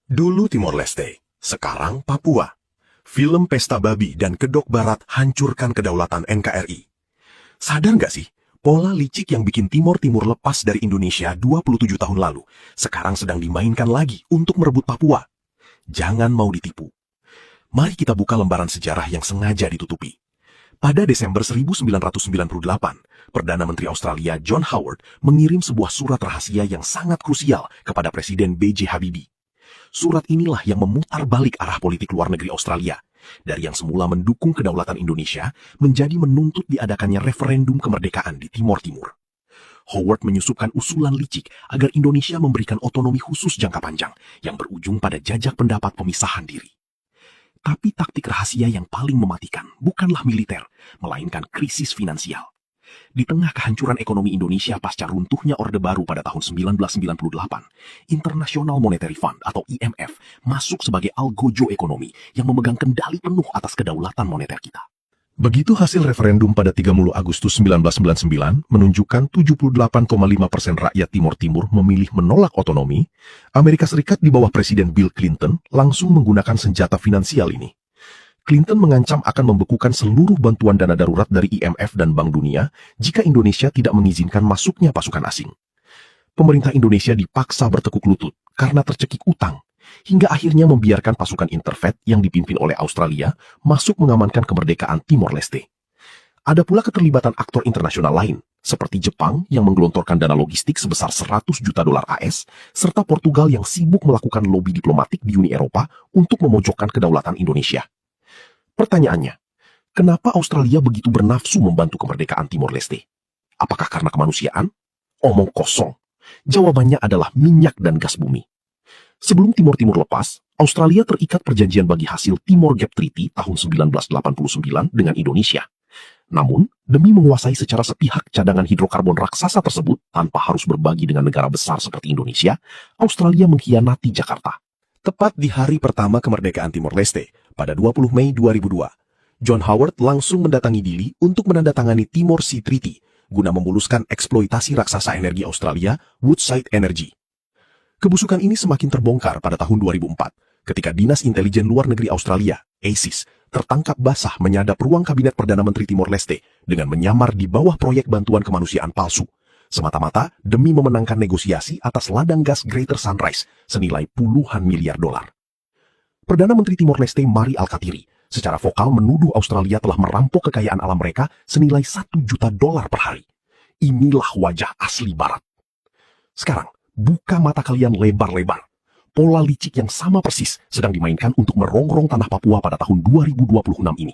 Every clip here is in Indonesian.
Dulu Timor Leste, sekarang Papua. Film Pesta Babi dan Kedok Barat hancurkan kedaulatan NKRI. Sadar nggak sih, pola licik yang bikin Timor Timur lepas dari Indonesia 27 tahun lalu, sekarang sedang dimainkan lagi untuk merebut Papua. Jangan mau ditipu. Mari kita buka lembaran sejarah yang sengaja ditutupi. Pada Desember 1998, Perdana Menteri Australia John Howard mengirim sebuah surat rahasia yang sangat krusial kepada Presiden B.J. Habibie. Surat inilah yang memutar balik arah politik luar negeri Australia, dari yang semula mendukung kedaulatan Indonesia menjadi menuntut diadakannya referendum kemerdekaan di Timor Timur. Howard menyusupkan usulan licik agar Indonesia memberikan otonomi khusus jangka panjang yang berujung pada jajak pendapat pemisahan diri. Tapi taktik rahasia yang paling mematikan bukanlah militer, melainkan krisis finansial. Di tengah kehancuran ekonomi Indonesia pasca runtuhnya Orde Baru pada tahun 1998, International Monetary Fund atau IMF masuk sebagai algojo ekonomi yang memegang kendali penuh atas kedaulatan moneter kita. Begitu hasil referendum pada 30 Agustus 1999 menunjukkan 78,5% rakyat Timor Timur memilih menolak otonomi, Amerika Serikat di bawah Presiden Bill Clinton langsung menggunakan senjata finansial ini. Clinton mengancam akan membekukan seluruh bantuan dana darurat dari IMF dan Bank Dunia jika Indonesia tidak mengizinkan masuknya pasukan asing. Pemerintah Indonesia dipaksa bertekuk lutut karena tercekik utang, hingga akhirnya membiarkan pasukan Interfed yang dipimpin oleh Australia masuk mengamankan kemerdekaan Timor Leste. Ada pula keterlibatan aktor internasional lain, seperti Jepang yang menggelontorkan dana logistik sebesar 100 juta dolar AS, serta Portugal yang sibuk melakukan lobi diplomatik di Uni Eropa untuk memojokkan kedaulatan Indonesia. Pertanyaannya, kenapa Australia begitu bernafsu membantu kemerdekaan Timor Leste? Apakah karena kemanusiaan? Omong kosong. Jawabannya adalah minyak dan gas bumi. Sebelum Timor Timur lepas, Australia terikat perjanjian bagi hasil Timor Gap Treaty tahun 1989 dengan Indonesia. Namun, demi menguasai secara sepihak cadangan hidrokarbon raksasa tersebut tanpa harus berbagi dengan negara besar seperti Indonesia, Australia mengkhianati Jakarta. Tepat di hari pertama kemerdekaan Timor Leste, pada 20 Mei 2002, John Howard langsung mendatangi Dili untuk menandatangani Timor Sea Treaty, guna memuluskan eksploitasi raksasa energi Australia, Woodside Energy. Kebusukan ini semakin terbongkar pada tahun 2004, ketika Dinas Intelijen Luar Negeri Australia, ASIS, tertangkap basah menyadap ruang Kabinet Perdana Menteri Timor Leste dengan menyamar di bawah proyek bantuan kemanusiaan palsu, semata-mata demi memenangkan negosiasi atas ladang gas Greater Sunrise senilai puluhan miliar dolar. Perdana Menteri Timor Leste Mari Alkatiri secara vokal menuduh Australia telah merampok kekayaan alam mereka senilai 1 juta dolar per hari. Inilah wajah asli Barat. Sekarang, buka mata kalian lebar-lebar. Pola licik yang sama persis sedang dimainkan untuk merongrong tanah Papua pada tahun 2026 ini.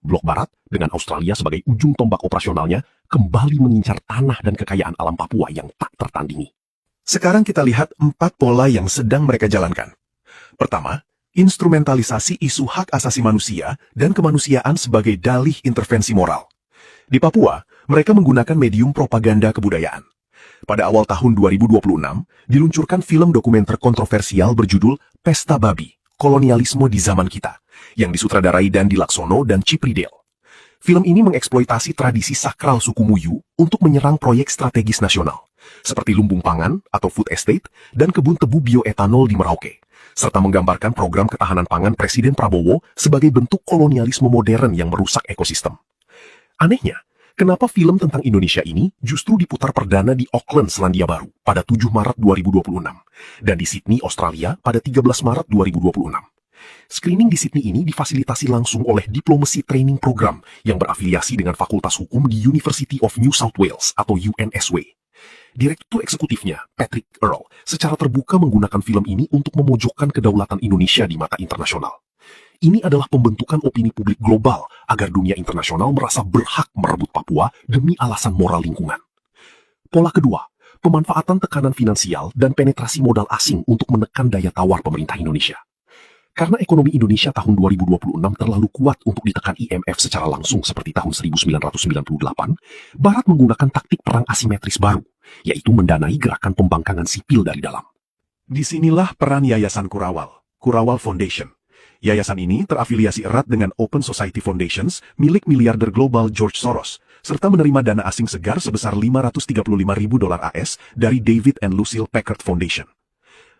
Blok Barat, dengan Australia sebagai ujung tombak operasionalnya, kembali mengincar tanah dan kekayaan alam Papua yang tak tertandingi. Sekarang kita lihat 4 pola yang sedang mereka jalankan. Pertama, instrumentalisasi isu hak asasi manusia dan kemanusiaan sebagai dalih intervensi moral. Di Papua, mereka menggunakan medium propaganda kebudayaan. Pada awal tahun 2026, diluncurkan film dokumenter kontroversial berjudul Pesta Babi, Kolonialisme di Zaman Kita, yang disutradarai Dandi Laksono dan Cipridel. Film ini mengeksploitasi tradisi sakral suku Muyu untuk menyerang proyek strategis nasional, seperti lumbung pangan atau food estate dan kebun tebu bioetanol di Merauke, serta menggambarkan program ketahanan pangan Presiden Prabowo sebagai bentuk kolonialisme modern yang merusak ekosistem. Anehnya, kenapa film tentang Indonesia ini justru diputar perdana di Auckland, Selandia Baru pada 7 Maret 2026 dan di Sydney, Australia pada 13 Maret 2026. Screening di Sydney ini difasilitasi langsung oleh Diplomacy Training Program yang berafiliasi dengan Fakultas Hukum di University of New South Wales atau UNSW. Direktur eksekutifnya, Patrick Earl, secara terbuka menggunakan film ini untuk memojokkan kedaulatan Indonesia di mata internasional. Ini adalah pembentukan opini publik global agar dunia internasional merasa berhak merebut Papua demi alasan moral lingkungan. Pola kedua, pemanfaatan tekanan finansial dan penetrasi modal asing untuk menekan daya tawar pemerintah Indonesia. Karena ekonomi Indonesia tahun 2026 terlalu kuat untuk ditekan IMF secara langsung seperti tahun 1998, Barat menggunakan taktik perang asimetris baru, yaitu mendanai gerakan pembangkangan sipil dari dalam. Disinilah peran Yayasan Kurawal, Kurawal Foundation. Yayasan ini terafiliasi erat dengan Open Society Foundations milik miliarder global George Soros, serta menerima dana asing segar sebesar $535.000 AS dari David and Lucille Packard Foundation.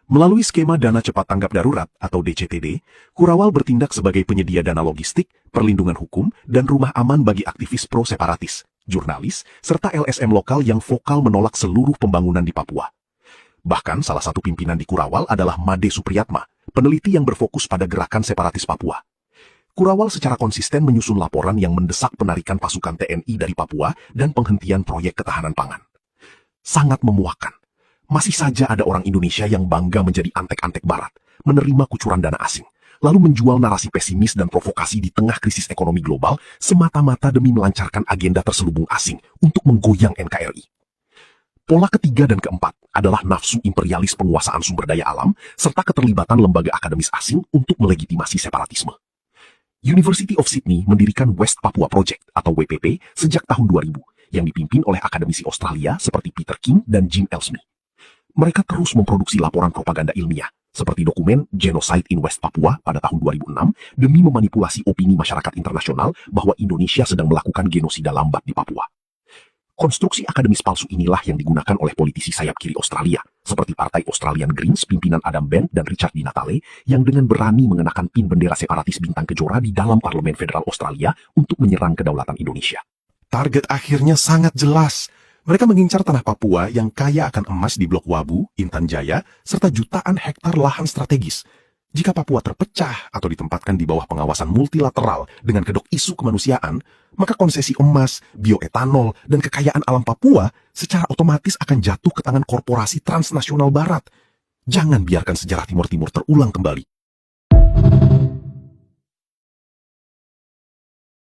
Melalui skema Dana Cepat Tanggap Darurat atau DCTD, Kurawal bertindak sebagai penyedia dana logistik, perlindungan hukum, dan rumah aman bagi aktivis pro-separatis, jurnalis, serta LSM lokal yang vokal menolak seluruh pembangunan di Papua. Bahkan salah satu pimpinan di Kurawal adalah Made Supriyatma, peneliti yang berfokus pada gerakan separatis Papua. Kurawal secara konsisten menyusun laporan yang mendesak penarikan pasukan TNI dari Papua dan penghentian proyek ketahanan pangan. Sangat memuakkan. Masih saja ada orang Indonesia yang bangga menjadi antek-antek Barat, menerima kucuran dana asing, lalu menjual narasi pesimis dan provokasi di tengah krisis ekonomi global semata-mata demi melancarkan agenda terselubung asing untuk menggoyang NKRI. Pola ketiga dan keempat adalah nafsu imperialis penguasaan sumber daya alam serta keterlibatan lembaga akademis asing untuk melegitimasi separatisme. University of Sydney mendirikan West Papua Project atau WPP sejak tahun 2000 yang dipimpin oleh akademisi Australia seperti Peter King dan Jim Ellsmy. Mereka terus memproduksi laporan propaganda ilmiah, seperti dokumen Genocide in West Papua pada tahun 2006, demi memanipulasi opini masyarakat internasional bahwa Indonesia sedang melakukan genosida lambat di Papua. Konstruksi akademis palsu inilah yang digunakan oleh politisi sayap kiri Australia, seperti Partai Australian Greens pimpinan Adam Bent dan Richard Di Natale, yang dengan berani mengenakan pin bendera separatis bintang kejora di dalam Parlemen Federal Australia untuk menyerang kedaulatan Indonesia. Target akhirnya sangat jelas. Mereka mengincar tanah Papua yang kaya akan emas di Blok Wabu, Intan Jaya, serta jutaan hektar lahan strategis. Jika Papua terpecah atau ditempatkan di bawah pengawasan multilateral dengan kedok isu kemanusiaan, maka konsesi emas, bioetanol, dan kekayaan alam Papua secara otomatis akan jatuh ke tangan korporasi transnasional Barat. Jangan biarkan sejarah Timur Timur terulang kembali.